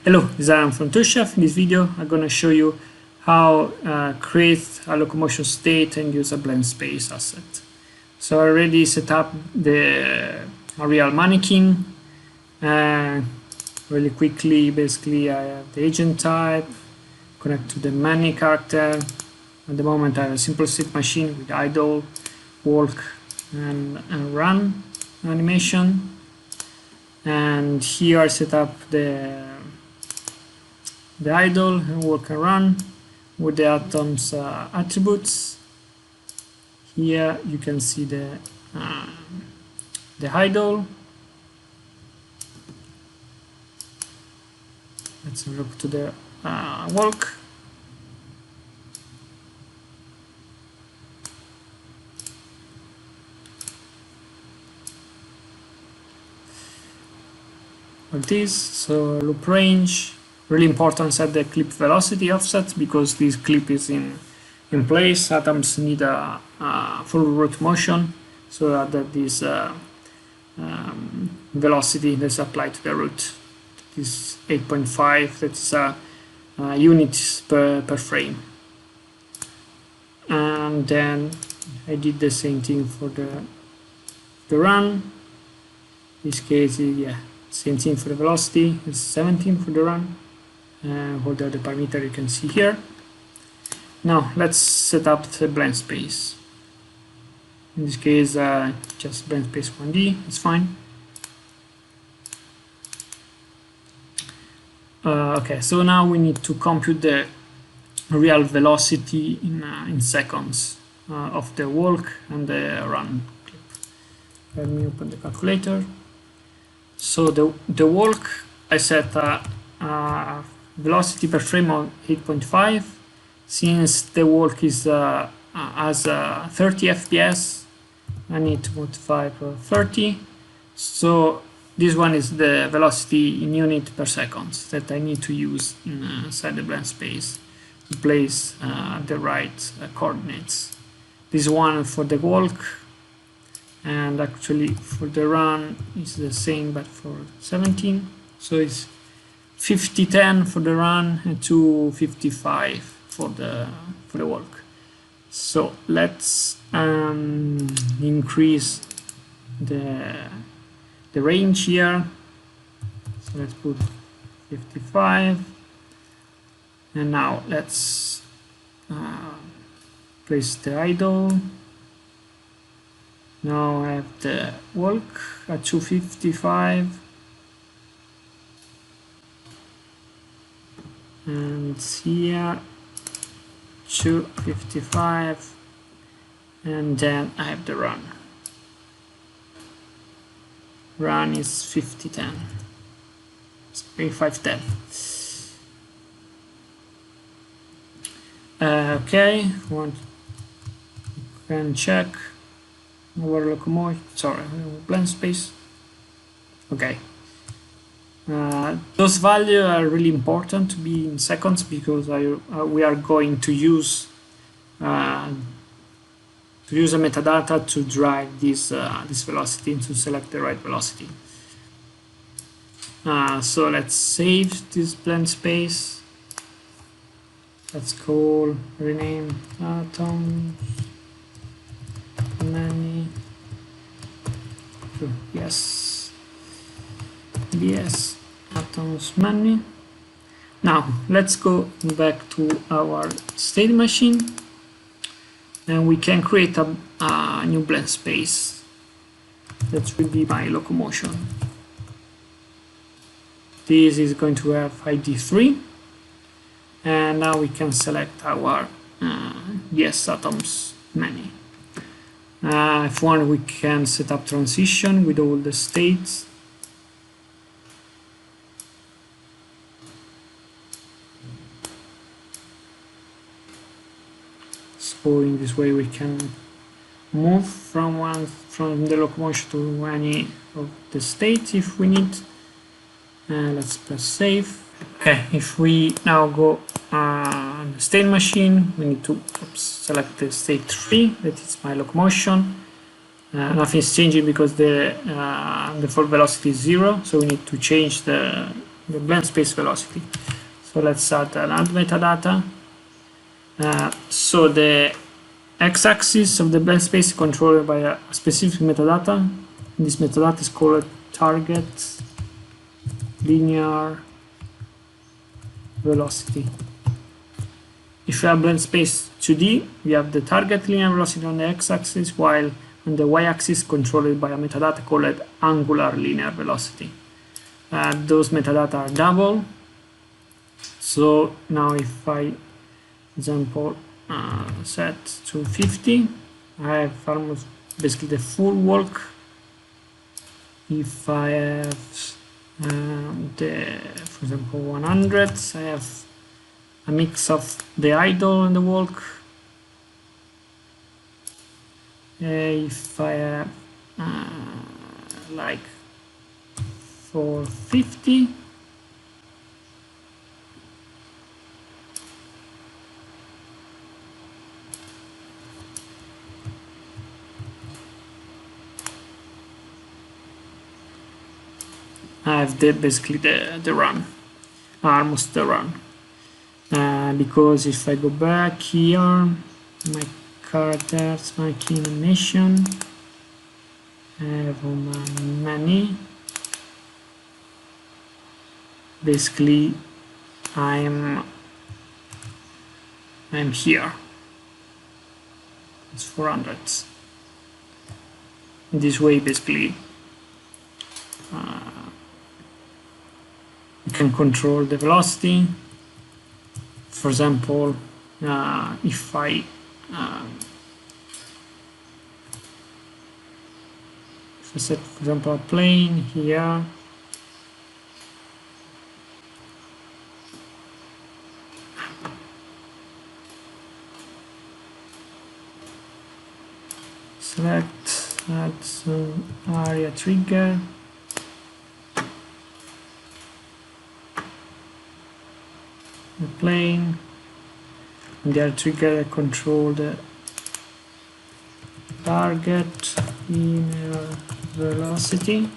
Hello, this is Aaron from ToolChef. In this video, I'm going to show you how create a locomotion state and use a blend space asset. So I already set up the real mannequin. Really quickly, basically, I have the agent type, connect to the many character. At the moment, I have a simple state machine with idle, walk, and run animation. And here I set up the idle and walk and run with the atoms attributes. Here you can see the idle. Let's look to the walk. Like this. So loop range. Really important, set the clip velocity offset because this clip is in place. Atoms need a full root motion so that this velocity is applied to the root. This 8.5, that's units per frame. And then I did the same thing for the run. In this case, yeah, same thing for the velocity. It's 17 for the run. All the other parameter you can see here. Now let's set up the blend space. In this case, just blend space 1D, it's fine. Okay, so now we need to compute the real velocity in seconds of the walk and the run clip. Let me open the calculator. So the walk, I set velocity per frame of 8.5. Since the walk is has 30 FPS, I need to multiply per 30. So this one is the velocity in unit per second that I need to use inside the blend space to place the right coordinates. This one for the walk, and actually for the run is the same but for 17. So it's 50-10 for the run and 255 for the walk. So let's increase the range here. So let's put 55, and now let's place the idle. Now I have the walk at 255. And here 255, and then I have the run. Run is 50-10. Sorry, 5-10. Okay, you can check our locomotion. Sorry, blend space. Okay. Those values are really important to be in seconds because we are going to use a metadata to drive this velocity and to select the right velocity. So let's save this blend space. Let's rename Atoms many. Yes, Atoms many. Now let's go back to our state machine, and we can create a new blend space. That will be my locomotion. This is going to have ID 3, and now we can select our yes atoms many. If one, we can set up transition with all the states. So in this way we can move from the locomotion to any of the states if we need. Let's press save. Okay, if we now go on the state machine, we need to select the state 3, that is my locomotion. Nothing is changing because the default velocity is 0, so we need to change the the blend space velocity. So let's add metadata. So the x-axis of the blend space is controlled by a specific metadata. This metadata is called target linear velocity. If you have blend space 2D, we have the target linear velocity on the x-axis, while on the y-axis controlled by a metadata called angular linear velocity. Those metadata are double. So now if I, example, set to 50, I have almost basically the full walk. If I have for example 100, I have a mix of the idle and the walk. If I have like 450, I have basically the run, almost the run. Because if I go back here, my characters, my key animation, I have many. Basically, I'm here. It's 400. In this way, basically, you can control the velocity. For example, if I set, for example, a plane here, select, add some area trigger, the plane, and the area trigger control the target linear velocity.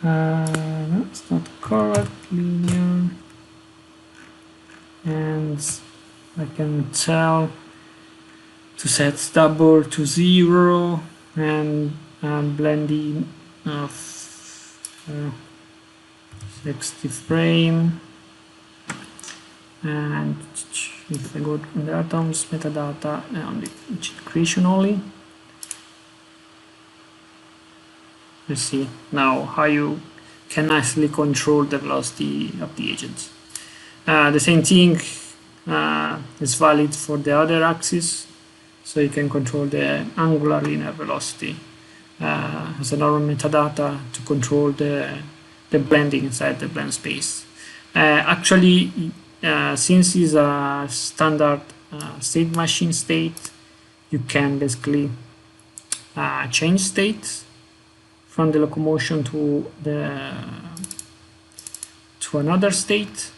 No, it's not correct, linear, and I can tell to set double to 0 and blending of 60 frame. And if I go to the atoms metadata on the creation only, let's see now how you can nicely control the velocity of the agents. The same thing is valid for the other axis, so you can control the angular linear velocity as a normal metadata to control the blending inside the blend space. Actually, since it's a standard state machine state, you can basically change states from the locomotion to another state.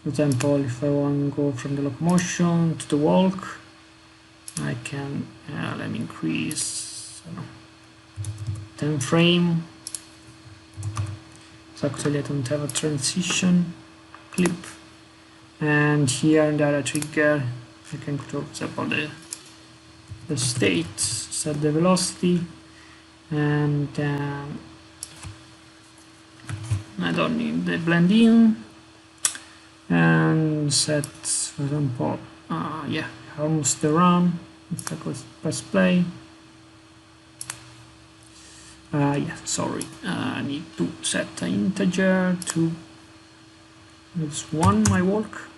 For example, if I want to go from the locomotion to the walk, I can let me increase 10 frame. So actually I don't have a transition clip, and here in the area trigger I can control, for example, the state, set the velocity, and I don't need the blend in, and set, for example, yeah, almost the run. If I go press play, yeah, sorry, I need to set an integer to, it's 1 my walk.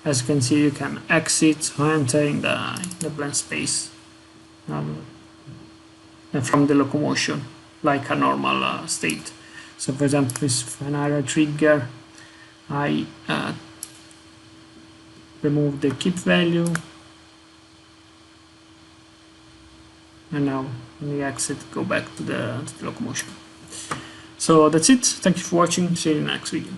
As you can see, you can exit or enter in the blend space from the locomotion like a normal state. So for example, if an area trigger, I remove the keep value, and now when we exit, go back to the locomotion. So that's it. Thank you for watching. See you in the next video.